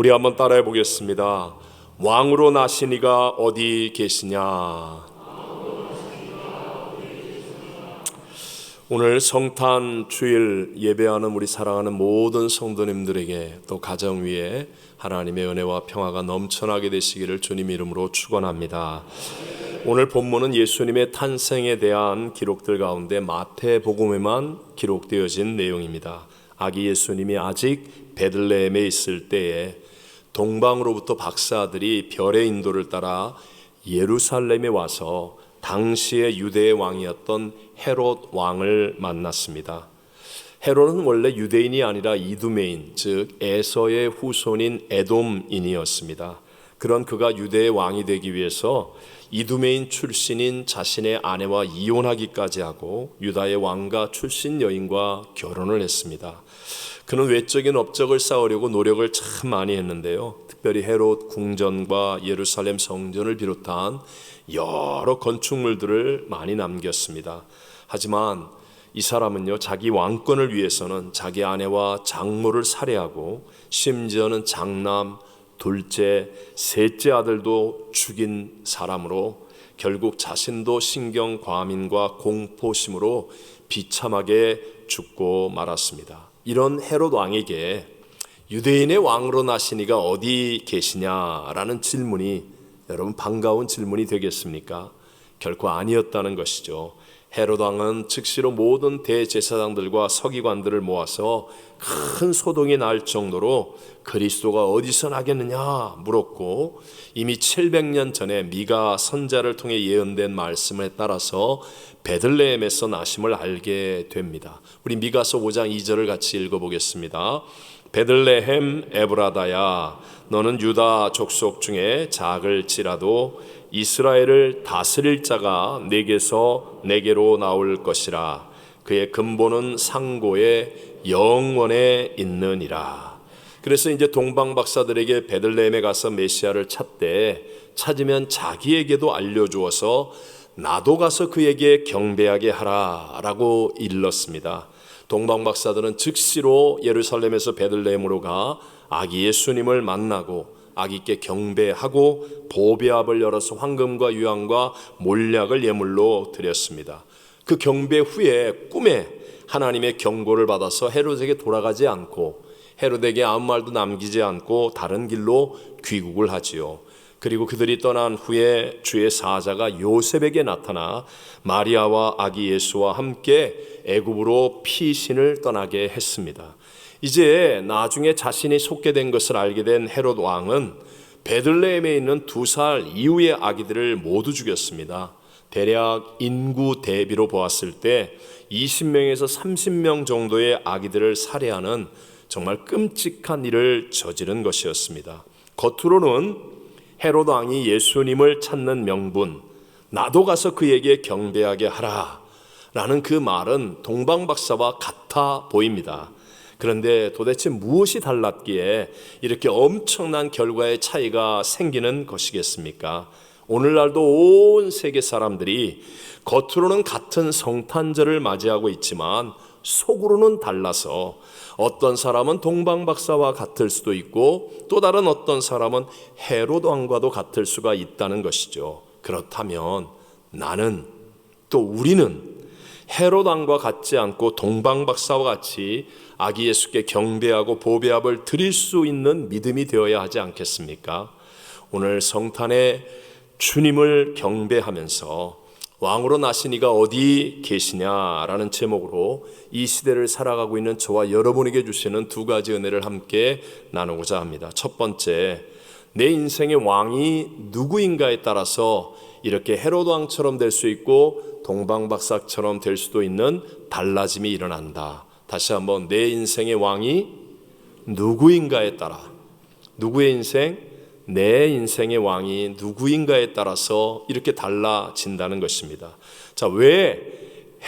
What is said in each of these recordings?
우리 한번 따라해 보겠습니다. 왕으로 나신 이가 어디 계시냐? 오늘 성탄 주일 예배하는 우리 사랑하는 모든 성도님들에게 또 가정 위에 하나님의 은혜와 평화가 넘쳐나게 되시기를 주님 이름으로 축원합니다. 오늘 본문은 예수님의 탄생에 대한 기록들 가운데 마태복음에만 기록되어진 내용입니다. 아기 예수님이 아직 베들레헴에 있을 때에 동방으로부터 박사들이 별의 인도를 따라 예루살렘에 와서 당시의 유대의 왕이었던 헤롯 왕을 만났습니다. 헤롯은 원래 유대인이 아니라 이두메인, 즉 에서의 후손인 에돔인이었습니다. 그런 그가 유대의 왕이 되기 위해서 이두메인 출신인 자신의 아내와 이혼하기까지 하고 유다의 왕가 출신 여인과 결혼을 했습니다. 그는 외적인 업적을 쌓으려고 노력을 참 많이 했는데요. 특별히 헤롯 궁전과 예루살렘 성전을 비롯한 여러 건축물들을 많이 남겼습니다. 하지만 이 사람은요, 자기 왕권을 위해서는 자기 아내와 장모를 살해하고 심지어는 장남, 둘째, 셋째 아들도 죽인 사람으로 결국 자신도 신경과민과 공포심으로 비참하게 죽고 말았습니다. 이런 헤롯 왕에게 유대인의 왕으로 나신 이가 어디 계시냐라는 질문이 여러분 반가운 질문이 되겠습니까? 결코 아니었다는 것이죠. 헤롯 왕은 즉시로 모든 대제사장들과 서기관들을 모아서 큰 소동이 날 정도로 그리스도가 어디서 나겠느냐 물었고, 이미 700년 전에 미가 선자를 통해 예언된 말씀에 따라서 베들레헴에서 나심을 알게 됩니다. 우리 미가서 5장 2절을 같이 읽어보겠습니다. 베들레헴 에브라다야, 너는 유다 족속 중에 작을지라도 이스라엘을 다스릴 자가 내게로 나올 것이라. 그의 근본은 상고의 영원에 있느니라. 그래서 이제 동방 박사들에게 베들레헴에 가서 메시아를 찾으면 자기에게도 알려주어서 나도 가서 그에게 경배하게 하라라고 일렀습니다. 동방 박사들은 즉시로 예루살렘에서 베들레헴으로 가 아기 예수님을 만나고 아기께 경배하고 보배압을 열어서 황금과 유황과 몰약을 예물로 드렸습니다. 그 경배 후에 꿈에 하나님의 경고를 받아서 헤롯에게 돌아가지 않고 헤롯에게 아무 말도 남기지 않고 다른 길로 귀국을 하지요. 그리고 그들이 떠난 후에 주의 사자가 요셉에게 나타나 마리아와 아기 예수와 함께 애굽으로 피신을 떠나게 했습니다. 이제 나중에 자신이 속게 된 것을 알게 된 헤롯 왕은 베들레헴에 있는 2살 이후의 아기들을 모두 죽였습니다. 대략 인구 대비로 보았을 때 20명에서 30명 정도의 아기들을 살해하는 정말 끔찍한 일을 저지른 것이었습니다. 겉으로는 헤롯 왕이 예수님을 찾는 명분, 나도 가서 그에게 경배하게 하라 라는 그 말은 동방박사와 같아 보입니다. 그런데 도대체 무엇이 달랐기에 이렇게 엄청난 결과의 차이가 생기는 것이겠습니까? 오늘날도 온 세계 사람들이 겉으로는 같은 성탄절을 맞이하고 있지만 속으로는 달라서 어떤 사람은 동방박사와 같을 수도 있고 또 다른 어떤 사람은 헤롯 왕과도 같을 수가 있다는 것이죠. 그렇다면 나는, 또 우리는 헤롯 왕과 같지 않고 동방박사와 같이 아기 예수께 경배하고 보배압을 드릴 수 있는 믿음이 되어야 하지 않겠습니까? 오늘 성탄에 주님을 경배하면서 왕으로 나신 이가 어디 계시냐라는 제목으로 이 시대를 살아가고 있는 저와 여러분에게 주시는 2가지 은혜를 함께 나누고자 합니다. 첫 번째, 내 인생의 왕이 누구인가에 따라서 이렇게 헤롯 왕처럼 될 수 있고 동방박사처럼 될 수도 있는 달라짐이 일어난다. 다시 한번, 내 인생의 왕이 누구인가에 따라, 누구의 인생? 내 인생의 왕이 누구인가에 따라서 이렇게 달라진다는 것입니다. 자, 왜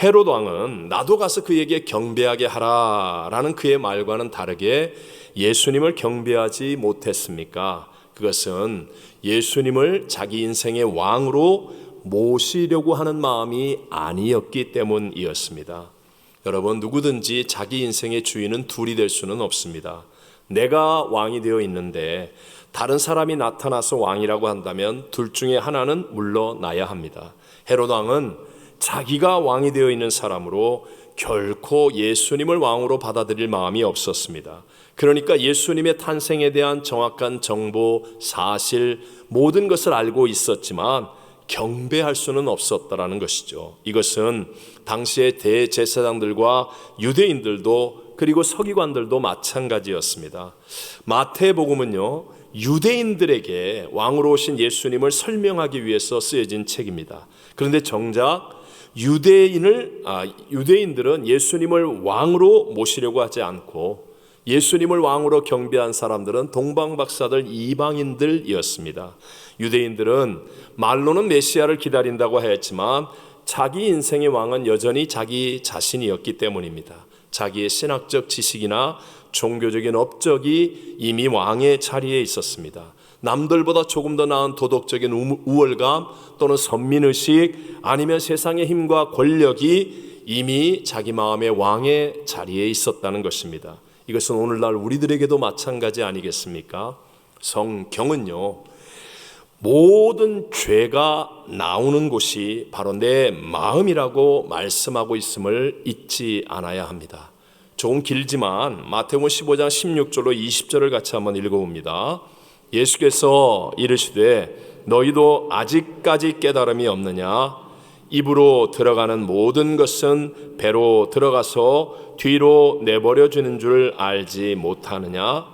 헤롯 왕은 나도 가서 그에게 경배하게 하라라는 그의 말과는 다르게 예수님을 경배하지 못했습니까? 그것은 예수님을 자기 인생의 왕으로 모시려고 하는 마음이 아니었기 때문이었습니다. 여러분, 누구든지 자기 인생의 주인은 둘이 될 수는 없습니다. 내가 왕이 되어 있는데 다른 사람이 나타나서 왕이라고 한다면 둘 중에 하나는 물러나야 합니다. 헤롯 왕은 자기가 왕이 되어 있는 사람으로 결코 예수님을 왕으로 받아들일 마음이 없었습니다. 그러니까 예수님의 탄생에 대한 정확한 정보, 사실, 모든 것을 알고 있었지만 경배할 수는 없었다라는 것이죠. 이것은 당시의 대제사장들과 유대인들도 그리고 서기관들도 마찬가지였습니다. 마태복음은요, 유대인들에게 왕으로 오신 예수님을 설명하기 위해서 쓰여진 책입니다. 그런데 정작 유대인들은 예수님을 왕으로 모시려고 하지 않고 예수님을 왕으로 경배한 사람들은 동방박사들 이방인들이었습니다. 유대인들은 말로는 메시아를 기다린다고 했지만 자기 인생의 왕은 여전히 자기 자신이었기 때문입니다. 자기의 신학적 지식이나 종교적인 업적이 이미 왕의 자리에 있었습니다. 남들보다 조금 더 나은 도덕적인 우월감 또는 선민의식 아니면 세상의 힘과 권력이 이미 자기 마음의 왕의 자리에 있었다는 것입니다. 이것은 오늘날 우리들에게도 마찬가지 아니겠습니까? 성경은요, 모든 죄가 나오는 곳이 바로 내 마음이라고 말씀하고 있음을 잊지 않아야 합니다. 조금 길지만 마태복음 15장 16절로 20절을 같이 한번 읽어봅니다. 예수께서 이르시되 너희도 아직까지 깨달음이 없느냐? 입으로 들어가는 모든 것은 배로 들어가서 뒤로 내버려 주는 줄 알지 못하느냐?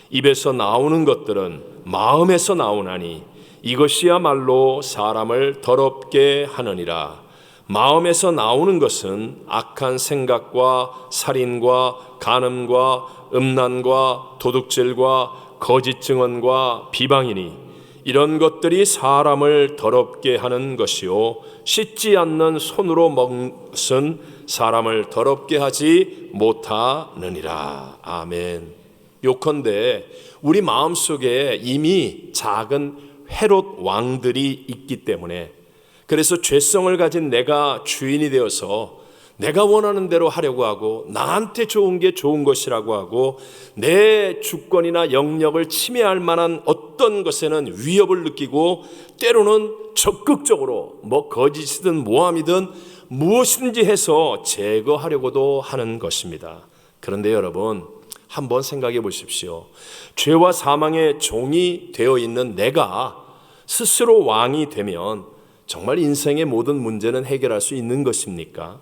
입에서 나오는 것들은 마음에서 나오나니 이것이야말로 사람을 더럽게 하느니라. 마음에서 나오는 것은 악한 생각과 살인과 간음과 음란과 도둑질과 거짓 증언과 비방이니 이런 것들이 사람을 더럽게 하는 것이요 씻지 않는 손으로 먹은 사람을 더럽게 하지 못하느니라. 아멘. 요컨대 우리 마음속에 이미 작은 헤롯 왕들이 있기 때문에, 그래서 죄성을 가진 내가 주인이 되어서 내가 원하는 대로 하려고 하고 나한테 좋은 게 좋은 것이라고 하고 내 주권이나 영역을 침해할 만한 어떤 것에는 위협을 느끼고 때로는 적극적으로 거짓이든 모함이든 무엇이든지 해서 제거하려고도 하는 것입니다. 그런데 여러분, 한번 생각해 보십시오. 죄와 사망의 종이 되어 있는 내가 스스로 왕이 되면 정말 인생의 모든 문제는 해결할 수 있는 것입니까?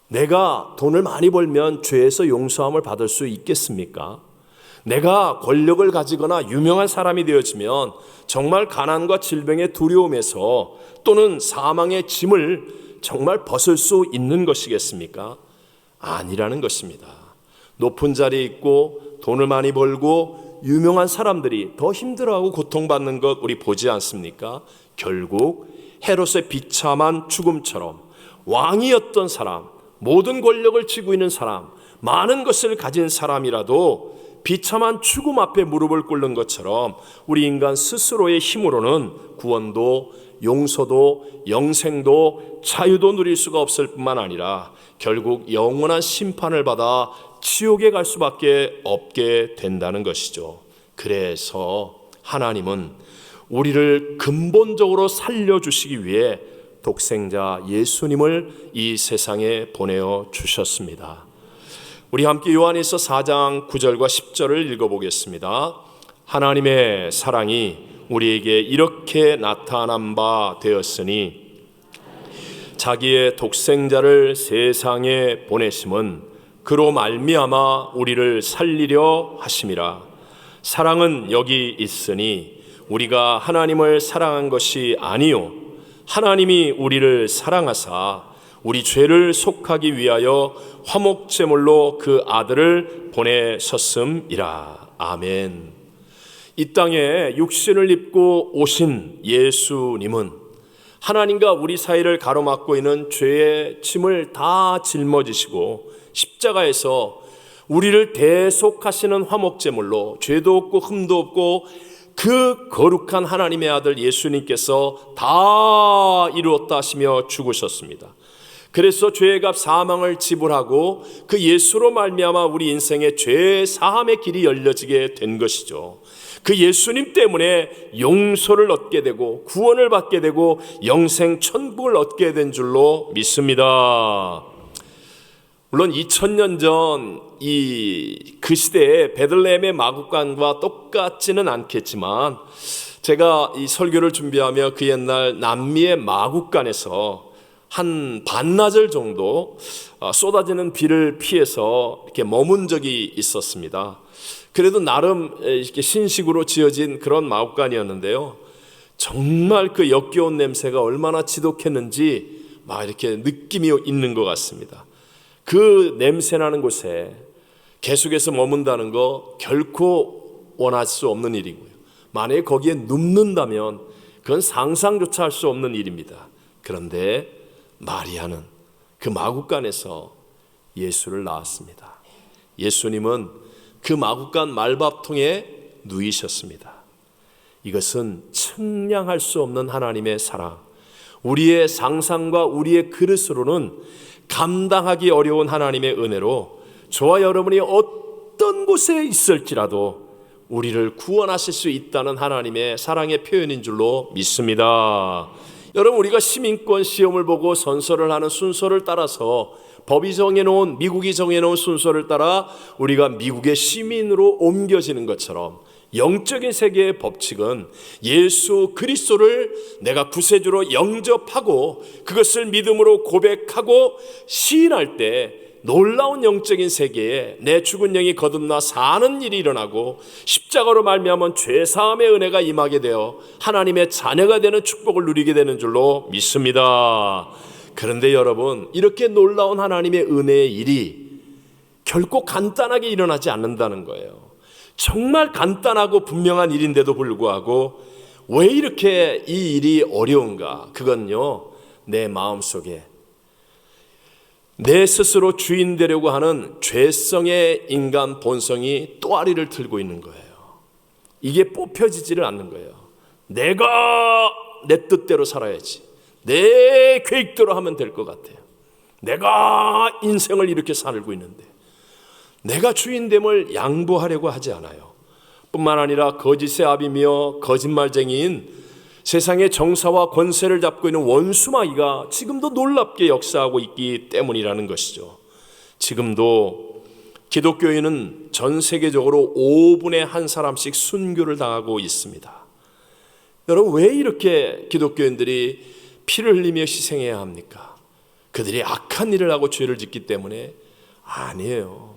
내가 돈을 많이 벌면 죄에서 용서함을 받을 수 있겠습니까? 내가 권력을 가지거나 유명한 사람이 되어지면 정말 가난과 질병의 두려움에서 또는 사망의 짐을 정말 벗을 수 있는 것이겠습니까? 아니라는 것입니다. 높은 자리에 있고 돈을 많이 벌고 유명한 사람들이 더 힘들어하고 고통받는 것 우리 보지 않습니까? 결국 헤롯의 비참한 죽음처럼 왕이었던 사람, 모든 권력을 쥐고 있는 사람, 많은 것을 가진 사람이라도 비참한 죽음 앞에 무릎을 꿇는 것처럼 우리 인간 스스로의 힘으로는 구원도 용서도 영생도 자유도 누릴 수가 없을 뿐만 아니라 결국 영원한 심판을 받아 지옥에 갈 수밖에 없게 된다는 것이죠. 그래서 하나님은 우리를 근본적으로 살려주시기 위해 독생자 예수님을 이 세상에 보내어 주셨습니다. 우리 함께 요한일서 4장 9절과 10절을 읽어보겠습니다. 하나님의 사랑이 우리에게 이렇게 나타난 바 되었으니 자기의 독생자를 세상에 보내심은 그로 말미암아 우리를 살리려 하심이라. 사랑은 여기 있으니 우리가 하나님을 사랑한 것이 아니요 하나님이 우리를 사랑하사 우리 죄를 속하기 위하여 화목제물로 그 아들을 보내셨음이라. 아멘. 이 땅에 육신을 입고 오신 예수님은 하나님과 우리 사이를 가로막고 있는 죄의 짐을 다 짊어지시고 십자가에서 우리를 대속하시는 화목제물로 죄도 없고 흠도 없고 그 거룩한 하나님의 아들 예수님께서 다 이루었다 하시며 죽으셨습니다. 그래서 죄의 값 사망을 지불하고 그 예수로 말미암아 우리 인생의 죄 사함의 길이 열려지게 된 것이죠. 그 예수님 때문에 용서를 얻게 되고 구원을 받게 되고 영생 천국을 얻게 된 줄로 믿습니다. 물론 2000년 전 그 시대에 베들레헴의 마구간과 똑같지는 않겠지만, 제가 이 설교를 준비하며 그 옛날 남미의 마구간에서 한 반나절 정도 쏟아지는 비를 피해서 이렇게 머문 적이 있었습니다. 그래도 나름 이렇게 신식으로 지어진 그런 마구간이었는데요, 정말 그 역겨운 냄새가 얼마나 지독했는지 막 이렇게 느낌이 있는 것 같습니다. 그 냄새나는 곳에 계속해서 머문다는 거 결코 원할 수 없는 일이고요. 만약에 거기에 눕는다면 그건 상상조차 할 수 없는 일입니다. 그런데 마리아는 그 마구간에서 예수를 낳았습니다. 예수님은 그 마구간 말밥통에 누이셨습니다. 이것은 측량할 수 없는 하나님의 사랑, 우리의 상상과 우리의 그릇으로는 감당하기 어려운 하나님의 은혜로 저와 여러분이 어떤 곳에 있을지라도 우리를 구원하실 수 있다는 하나님의 사랑의 표현인 줄로 믿습니다. 여러분, 우리가 시민권 시험을 보고 선서를 하는 순서를 따라서 법이 정해놓은, 미국이 정해놓은 순서를 따라 우리가 미국의 시민으로 옮겨지는 것처럼 영적인 세계의 법칙은 예수 그리스도를 내가 구세주로 영접하고 그것을 믿음으로 고백하고 시인할 때 놀라운 영적인 세계에 내 죽은 영이 거듭나 사는 일이 일어나고 십자가로 말미암은 죄사함의 은혜가 임하게 되어 하나님의 자녀가 되는 축복을 누리게 되는 줄로 믿습니다. 그런데 여러분, 이렇게 놀라운 하나님의 은혜의 일이 결코 간단하게 일어나지 않는다는 거예요. 정말 간단하고 분명한 일인데도 불구하고 왜 이렇게 이 일이 어려운가? 그건요, 내 마음속에 내 스스로 주인 되려고 하는 죄성의 인간 본성이 또아리를 들고 있는 거예요. 이게 뽑혀지지를 않는 거예요. 내가 내 뜻대로 살아야지, 내 계획대로 하면 될 것 같아요. 내가 인생을 이렇게 살고 있는데 내가 주인됨을 양보하려고 하지 않아요. 뿐만 아니라 거짓의 아비며 거짓말쟁이인 세상의 정사와 권세를 잡고 있는 원수마귀가 지금도 놀랍게 역사하고 있기 때문이라는 것이죠. 지금도 기독교인은 전 세계적으로 5분에 1 사람씩 순교를 당하고 있습니다. 여러분, 왜 이렇게 기독교인들이 피를 흘리며 희생해야 합니까? 그들이 악한 일을 하고 죄를 짓기 때문에? 아니에요.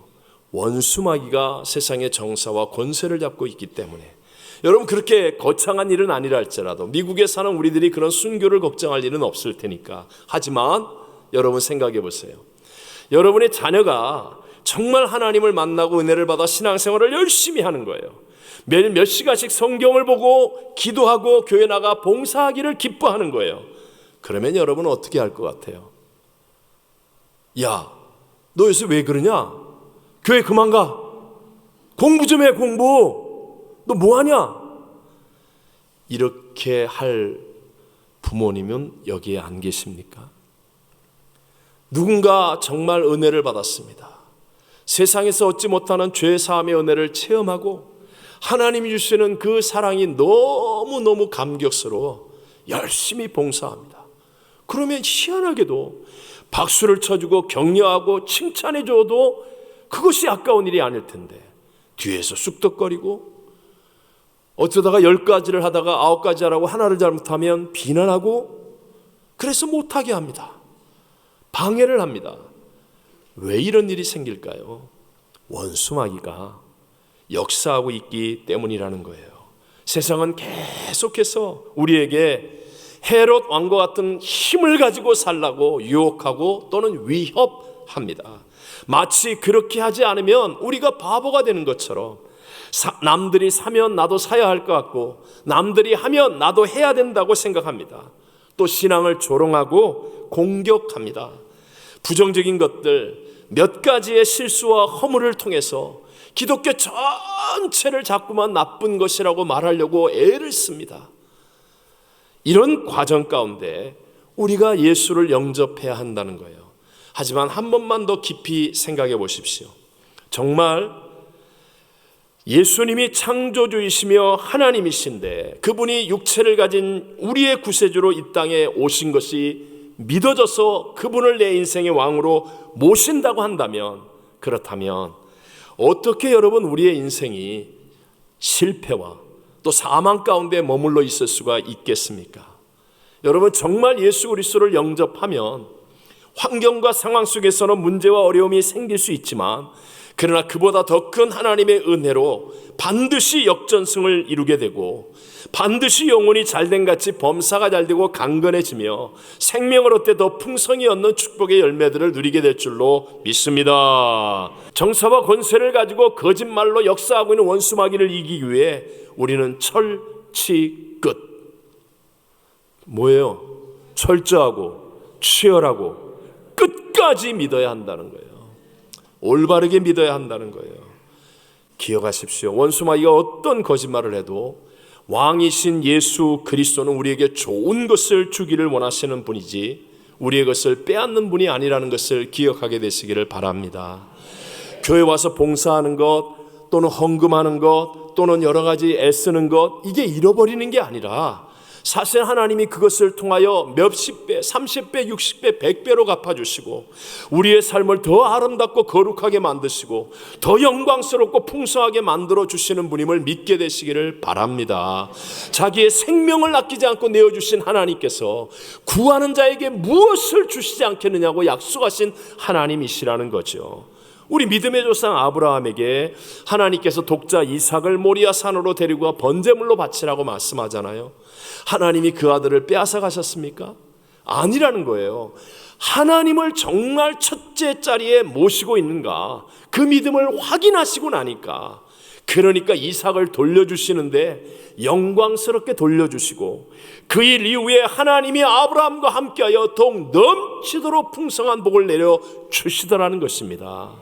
원수마귀가 세상의 정사와 권세를 잡고 있기 때문에. 여러분, 그렇게 거창한 일은 아니라 할지라도 미국에 사는 우리들이 그런 순교를 걱정할 일은 없을 테니까. 하지만 여러분 생각해 보세요. 여러분의 자녀가 정말 하나님을 만나고 은혜를 받아 신앙생활을 열심히 하는 거예요. 매일 몇 시간씩 성경을 보고 기도하고 교회 나가 봉사하기를 기뻐하는 거예요. 그러면 여러분은 어떻게 할 것 같아요? 야, 너 요새 왜 그러냐? 교회 그만 가. 공부 좀 해, 공부. 너 뭐하냐? 이렇게 할 부모님은 여기에 안 계십니까? 누군가 정말 은혜를 받았습니다. 세상에서 얻지 못하는 죄 사함의 은혜를 체험하고 하나님이 주시는 그 사랑이 너무너무 감격스러워 열심히 봉사합니다. 그러면 희한하게도 박수를 쳐주고 격려하고 칭찬해줘도 그것이 아까운 일이 아닐 텐데 뒤에서 쑥덕거리고 어쩌다가 10가지를 하다가 9가지 하라고 하나를 잘못하면 비난하고 그래서 못하게 합니다. 방해를 합니다. 왜 이런 일이 생길까요? 원수마귀가 역사하고 있기 때문이라는 거예요. 세상은 계속해서 우리에게 헤롯 왕과 같은 힘을 가지고 살라고 유혹하고 또는 위협합니다. 마치 그렇게 하지 않으면 우리가 바보가 되는 것처럼 남들이 사면 나도 사야 할 것 같고 남들이 하면 나도 해야 된다고 생각합니다. 또 신앙을 조롱하고 공격합니다. 부정적인 것들 몇 가지의 실수와 허물을 통해서 기독교 전체를 자꾸만 나쁜 것이라고 말하려고 애를 씁니다. 이런 과정 가운데 우리가 예수를 영접해야 한다는 거예요. 하지만 한 번만 더 깊이 생각해 보십시오. 정말 예수님이 창조주이시며 하나님이신데 그분이 육체를 가진 우리의 구세주로 이 땅에 오신 것이 믿어져서 그분을 내 인생의 왕으로 모신다고 한다면, 그렇다면 어떻게 여러분 우리의 인생이 실패와 또 사망 가운데 머물러 있을 수가 있겠습니까? 여러분, 정말 예수 그리스도를 영접하면 환경과 상황 속에서는 문제와 어려움이 생길 수 있지만, 그러나 그보다 더 큰 하나님의 은혜로 반드시 역전승을 이루게 되고 반드시 영혼이 잘된 같이 범사가 잘되고 강건해지며 생명을 얻되 더 풍성히 얻는 축복의 열매들을 누리게 될 줄로 믿습니다. 정사와 권세를 가지고 거짓말로 역사하고 있는 원수 마귀를 이기기 위해 우리는 철치 끝, 뭐예요? 철저하고 치열하고 끝까지 믿어야 한다는 거예요. 올바르게 믿어야 한다는 거예요. 기억하십시오. 원수 마귀가 어떤 거짓말을 해도 왕이신 예수 그리스도는 우리에게 좋은 것을 주기를 원하시는 분이지 우리의 것을 빼앗는 분이 아니라는 것을 기억하게 되시기를 바랍니다. 교회 와서 봉사하는 것 또는 헌금하는 것 또는 여러 가지 애쓰는 것, 이게 잃어버리는 게 아니라 사실 하나님이 그것을 통하여 몇십 배, 30배, 60배, 100배로 갚아주시고 우리의 삶을 더 아름답고 거룩하게 만드시고 더 영광스럽고 풍성하게 만들어주시는 분임을 믿게 되시기를 바랍니다. 자기의 생명을 아끼지 않고 내어주신 하나님께서 구하는 자에게 무엇을 주시지 않겠느냐고 약속하신 하나님이시라는 거죠. 우리 믿음의 조상 아브라함에게 하나님께서 독자 이삭을 모리아 산으로 데리고 가 번제물로 바치라고 말씀하잖아요. 하나님이 그 아들을 빼앗아 가셨습니까? 아니라는 거예요. 하나님을 정말 첫째 자리에 모시고 있는가, 그 믿음을 확인하시고 나니까, 그러니까 이삭을 돌려주시는데 영광스럽게 돌려주시고 그 일 이후에 하나님이 아브라함과 함께하여 더욱 넘치도록 풍성한 복을 내려주시더라는 것입니다.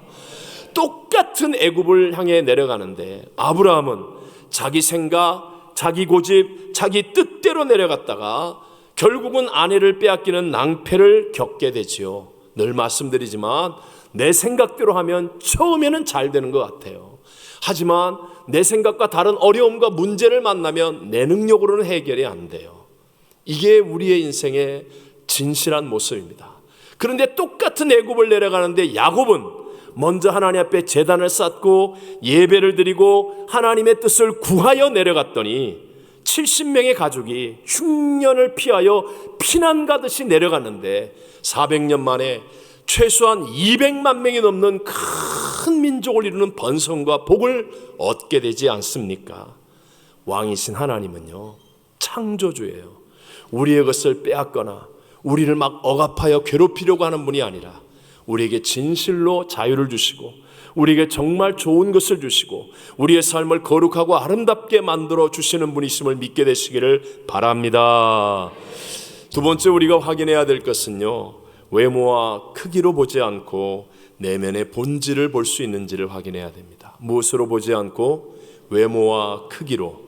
똑같은 애굽을 향해 내려가는데 아브라함은 자기 생각, 자기 고집, 자기 뜻대로 내려갔다가 결국은 아내를 빼앗기는 낭패를 겪게 되지요. 늘 말씀드리지만 내 생각대로 하면 처음에는 잘 되는 것 같아요. 하지만 내 생각과 다른 어려움과 문제를 만나면 내 능력으로는 해결이 안 돼요. 이게 우리의 인생의 진실한 모습입니다. 그런데 똑같은 애굽을 내려가는데 야곱은 먼저 하나님 앞에 제단을 쌓고 예배를 드리고 하나님의 뜻을 구하여 내려갔더니 70명의 가족이 흉년을 피하여 피난 가듯이 내려갔는데 400년 만에 최소한 200만 명이 넘는 큰 민족을 이루는 번성과 복을 얻게 되지 않습니까? 왕이신 하나님은요, 창조주예요. 우리의 것을 빼앗거나 우리를 막 억압하여 괴롭히려고 하는 분이 아니라 우리에게 진실로 자유를 주시고 우리에게 정말 좋은 것을 주시고 우리의 삶을 거룩하고 아름답게 만들어 주시는 분이심을 믿게 되시기를 바랍니다. 두 번째 우리가 확인해야 될 것은요, 외모와 크기로 보지 않고 내면의 본질을 볼 수 있는지를 확인해야 됩니다. 무엇으로 보지 않고 외모와 크기로,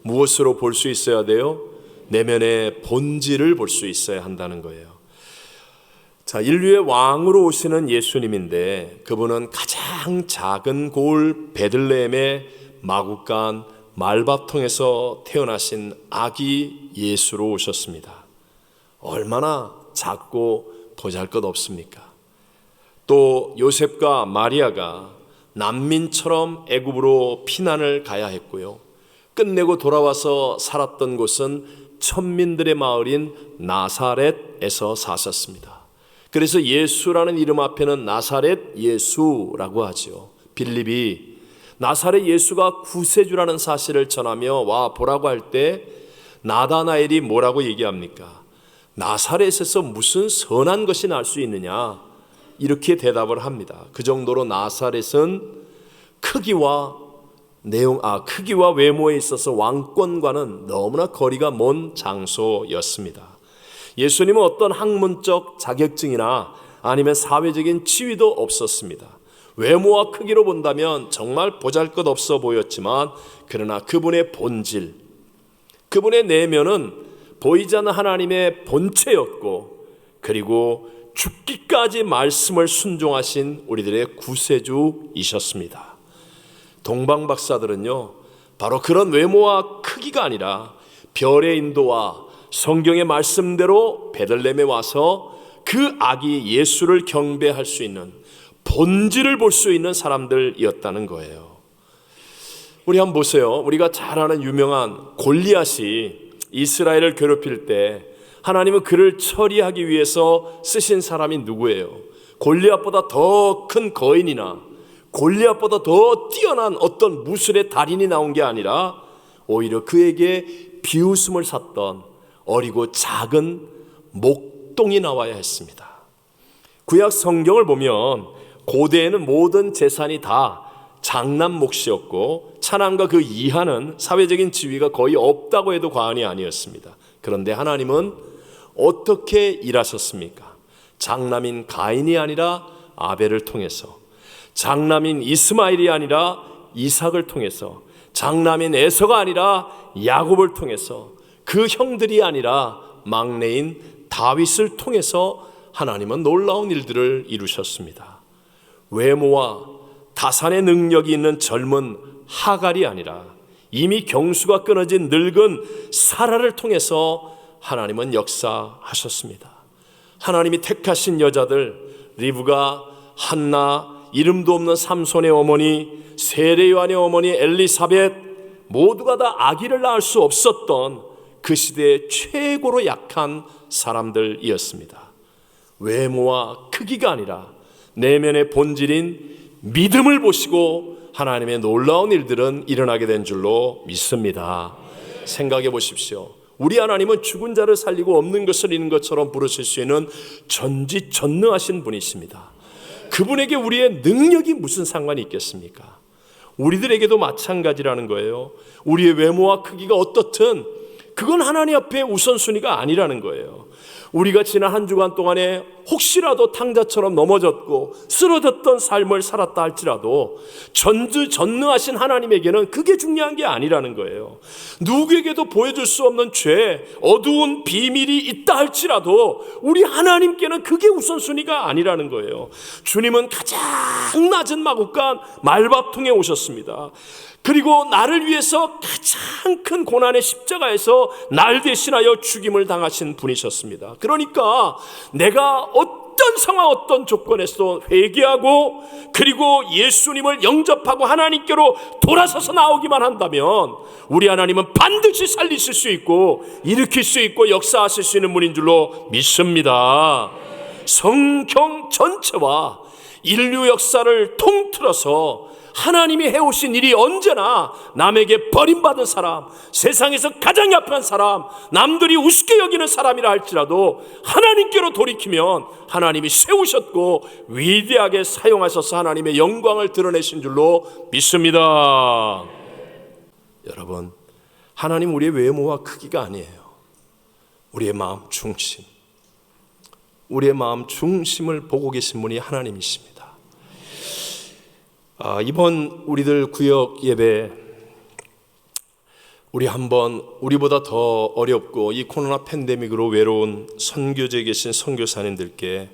무엇으로 볼 수 있어야 돼요? 내면의 본질을 볼 수 있어야 한다는 거예요. 자, 인류의 왕으로 오시는 예수님인데 그분은 가장 작은 고을 베들레헴의 마구간 말밥통에서 태어나신 아기 예수로 오셨습니다. 얼마나 작고 보잘것없습니까? 또 요셉과 마리아가 난민처럼 애굽으로 피난을 가야 했고요. 끝내고 돌아와서 살았던 곳은 천민들의 마을인 나사렛에서 사셨습니다. 그래서 예수라는 이름 앞에는 나사렛 예수라고 하죠. 빌립이 나사렛 예수가 구세주라는 사실을 전하며 와 보라고 할 때 나다나엘이 뭐라고 얘기합니까? 나사렛에서 무슨 선한 것이 날 수 있느냐, 이렇게 대답을 합니다. 그 정도로 나사렛은 크기와 외모에 있어서 왕권과는 너무나 거리가 먼 장소였습니다. 예수님은 어떤 학문적 자격증이나 아니면 사회적인 지위도 없었습니다. 외모와 크기로 본다면 정말 보잘것없어 보였지만 그러나 그분의 본질, 그분의 내면은 보이지 않는 하나님의 본체였고 그리고 죽기까지 말씀을 순종하신 우리들의 구세주이셨습니다. 동방 박사들은요, 바로 그런 외모와 크기가 아니라 별의 인도와 성경의 말씀대로 베들레헴에 와서 그 아기 예수를 경배할 수 있는, 본질을 볼 수 있는 사람들이었다는 거예요. 우리 한번 보세요. 우리가 잘 아는 유명한 골리앗이 이스라엘을 괴롭힐 때 하나님은 그를 처리하기 위해서 쓰신 사람이 누구예요? 골리앗보다 더 큰 거인이나 골리앗보다 더 뛰어난 어떤 무술의 달인이 나온 게 아니라 오히려 그에게 비웃음을 샀던 어리고 작은 목동이 나와야 했습니다. 구약 성경을 보면 고대에는 모든 재산이 다 장남 몫이었고 차남과 그 이하는 사회적인 지위가 거의 없다고 해도 과언이 아니었습니다. 그런데 하나님은 어떻게 일하셨습니까? 장남인 가인이 아니라 아벨을 통해서, 장남인 이스마엘이 아니라 이삭을 통해서, 장남인 에서가 아니라 야곱을 통해서, 그 형들이 아니라 막내인 다윗을 통해서 하나님은 놀라운 일들을 이루셨습니다. 외모와 다산의 능력이 있는 젊은 하갈이 아니라 이미 경수가 끊어진 늙은 사라를 통해서 하나님은 역사하셨습니다. 하나님이 택하신 여자들, 리브가, 한나, 이름도 없는 삼손의 어머니, 세례요한의 어머니 엘리사벳, 모두가 다 아기를 낳을 수 없었던 그 시대의 최고로 약한 사람들이었습니다. 외모와 크기가 아니라 내면의 본질인 믿음을 보시고 하나님의 놀라운 일들은 일어나게 된 줄로 믿습니다. 생각해 보십시오. 우리 하나님은 죽은 자를 살리고 없는 것을 있는 것처럼 부르실 수 있는 전지전능하신 분이십니다. 그분에게 우리의 능력이 무슨 상관이 있겠습니까? 우리들에게도 마찬가지라는 거예요. 우리의 외모와 크기가 어떻든 그건 하나님 앞에 우선순위가 아니라는 거예요. 우리가 지난 한 주간 동안에 혹시라도 탕자처럼 넘어졌고 쓰러졌던 삶을 살았다 할지라도 전지전능하신 하나님에게는 그게 중요한 게 아니라는 거예요. 누구에게도 보여줄 수 없는 죄, 어두운 비밀이 있다 할지라도 우리 하나님께는 그게 우선순위가 아니라는 거예요. 주님은 가장 낮은 마구간 말밥통에 오셨습니다. 그리고 나를 위해서 가장 큰 고난의 십자가에서 날 대신하여 죽임을 당하신 분이셨습니다. 그러니까 내가 어떤 상황, 어떤 조건에서도 회개하고 그리고 예수님을 영접하고 하나님께로 돌아서서 나오기만 한다면 우리 하나님은 반드시 살리실 수 있고 일으킬 수 있고 역사하실 수 있는 분인 줄로 믿습니다. 성경 전체와 인류 역사를 통틀어서 하나님이 해오신 일이 언제나 남에게 버림받은 사람, 세상에서 가장 약한 사람, 남들이 우습게 여기는 사람이라 할지라도 하나님께로 돌이키면 하나님이 세우셨고 위대하게 사용하셔서 하나님의 영광을 드러내신 줄로 믿습니다. 여러분, 하나님 우리의 외모와 크기가 아니에요. 우리의 마음 중심, 우리의 마음 중심을 보고 계신 분이 하나님이십니다. 이번 우리들 구역 예배 우리 한번 우리보다 더 어렵고 이 코로나 팬데믹으로 외로운 선교지에 계신 선교사님들께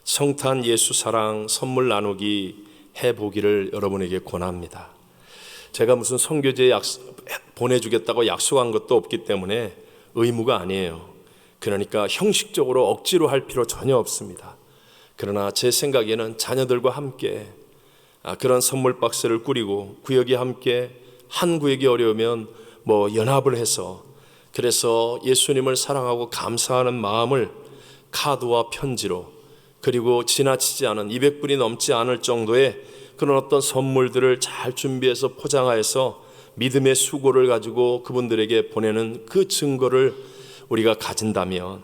성탄 예수 사랑 선물 나누기 해보기를 여러분에게 권합니다. 제가 무슨 선교지에 보내주겠다고 약속한 것도 없기 때문에 의무가 아니에요. 그러니까 형식적으로 억지로 할 필요 전혀 없습니다. 그러나 제 생각에는 자녀들과 함께 그런 선물 박스를 꾸리고 구역이 함께 한 구역이 어려우면 연합을 해서 그래서 예수님을 사랑하고 감사하는 마음을 카드와 편지로 그리고 지나치지 않은 200불이 넘지 않을 정도의 그런 어떤 선물들을 잘 준비해서 포장하여서 믿음의 수고를 가지고 그분들에게 보내는 그 증거를 우리가 가진다면,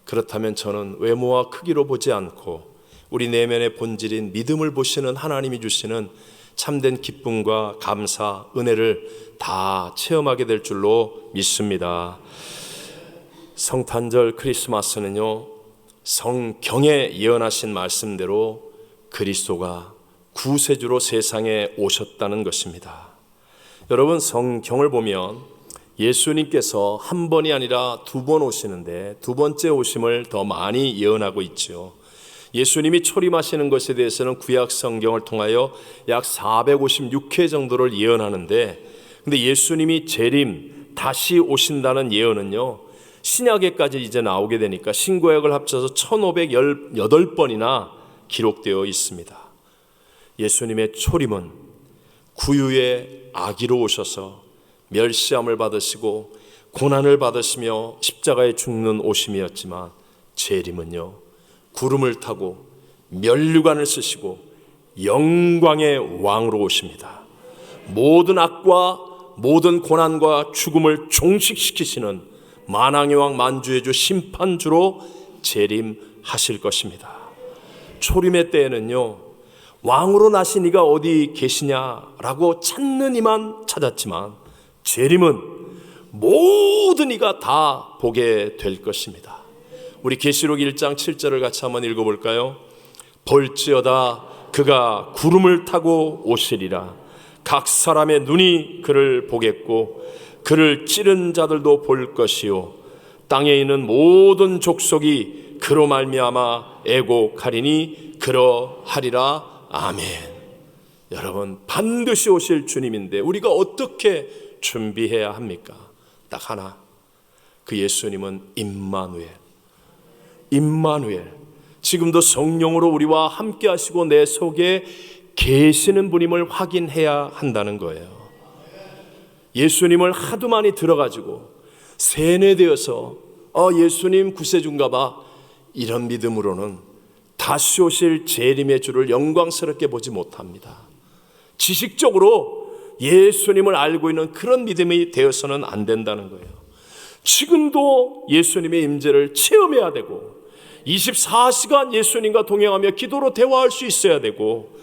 그렇다면 저는 외모와 크기로 보지 않고 우리 내면의 본질인 믿음을 보시는 하나님이 주시는 참된 기쁨과 감사, 은혜를 다 체험하게 될 줄로 믿습니다. 성탄절 크리스마스는요, 성경에 예언하신 말씀대로 그리스도가 구세주로 세상에 오셨다는 것입니다. 여러분, 성경을 보면 예수님께서 한 번이 아니라 두 번 오시는데 두 번째 오심을 더 많이 예언하고 있죠. 예수님이 초림하시는 것에 대해서는 구약 성경을 통하여 약 456회 정도를 예언하는데, 근데 예수님이 재림, 다시 오신다는 예언은요, 신약에까지 이제 나오게 되니까 신구약을 합쳐서 1518번이나 기록되어 있습니다. 예수님의 초림은 구유의 아기로 오셔서 멸시함을 받으시고 고난을 받으시며 십자가에 죽는 오심이었지만, 재림은요, 구름을 타고 면류관을 쓰시고 영광의 왕으로 오십니다. 모든 악과 모든 고난과 죽음을 종식시키시는 만왕의 왕 만주의 주 심판주로 재림하실 것입니다. 초림의 때에는요, 왕으로 나신 이가 어디 계시냐라고 찾는 이만 찾았지만, 재림은 모든 이가 다 보게 될 것입니다. 우리 계시록 1장 7절을 같이 한번 읽어볼까요? 볼지어다 그가 구름을 타고 오시리라. 각 사람의 눈이 그를 보겠고 그를 찌른 자들도 볼 것이요 땅에 있는 모든 족속이 그로 말미암아 애곡하리니 그러하리라. 아멘. 여러분, 반드시 오실 주님인데 우리가 어떻게 준비해야 합니까? 딱 하나, 그 예수님은 임마누엘. 임마누엘, 지금도 성령으로 우리와 함께 하시고 내 속에 계시는 분임을 확인해야 한다는 거예요. 예수님을 하도 많이 들어가지고 세뇌되어서 예수님 구세주인가 봐, 이런 믿음으로는 다시 오실 재림의 주를 영광스럽게 보지 못합니다. 지식적으로 예수님을 알고 있는 그런 믿음이 되어서는 안 된다는 거예요. 지금도 예수님의 임재를 체험해야 되고 24시간 예수님과 동행하며 기도로 대화할 수 있어야 되고,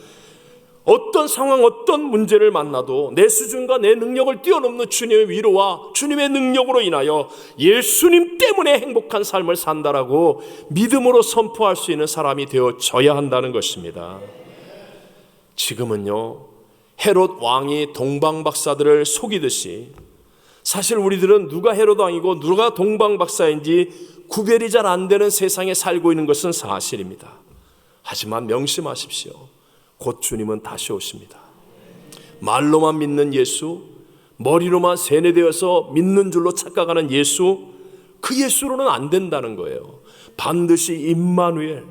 어떤 상황, 어떤 문제를 만나도 내 수준과 내 능력을 뛰어넘는 주님의 위로와 주님의 능력으로 인하여 예수님 때문에 행복한 삶을 산다라고 믿음으로 선포할 수 있는 사람이 되어져야 한다는 것입니다. 지금은요, 헤롯 왕이 동방박사들을 속이듯이, 사실 우리들은 누가 헤롯 왕이고 누가 동방박사인지 구별이 잘 안 되는 세상에 살고 있는 것은 사실입니다. 하지만 명심하십시오. 곧 주님은 다시 오십니다. 말로만 믿는 예수, 머리로만 세뇌되어서 믿는 줄로 착각하는 예수, 그 예수로는 안 된다는 거예요. 반드시 임마누엘,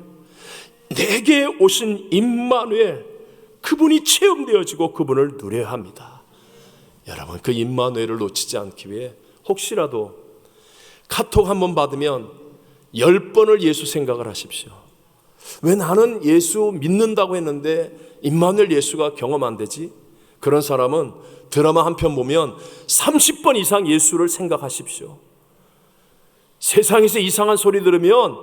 내게 오신 임마누엘, 그분이 체험되어지고 그분을 누려야 합니다. 여러분, 그 임마누엘을 놓치지 않기 위해 혹시라도 카톡 한번 받으면 10번을 예수 생각을 하십시오. 왜 나는 예수 믿는다고 했는데 임마누엘 예수가 경험 안 되지? 그런 사람은 드라마 한 편 보면 30번 이상 예수를 생각하십시오. 세상에서 이상한 소리 들으면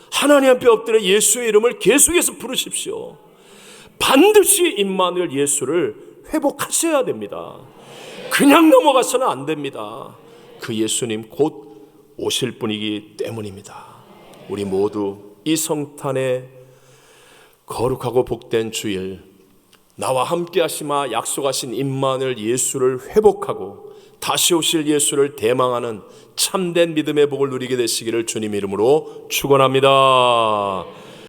하나님 앞에 엎드려 예수의 이름을 계속해서 부르십시오. 반드시 임마누엘 예수를 회복하셔야 됩니다. 그냥 넘어가서는 안 됩니다. 그 예수님 곧 오실 분이기 때문입니다. 우리 모두 이 성탄에 거룩하고 복된 주일, 나와 함께 하시마 약속하신 임마누엘 예수를 회복하고 다시 오실 예수를 대망하는 참된 믿음의 복을 누리게 되시기를 주님 이름으로 축원합니다.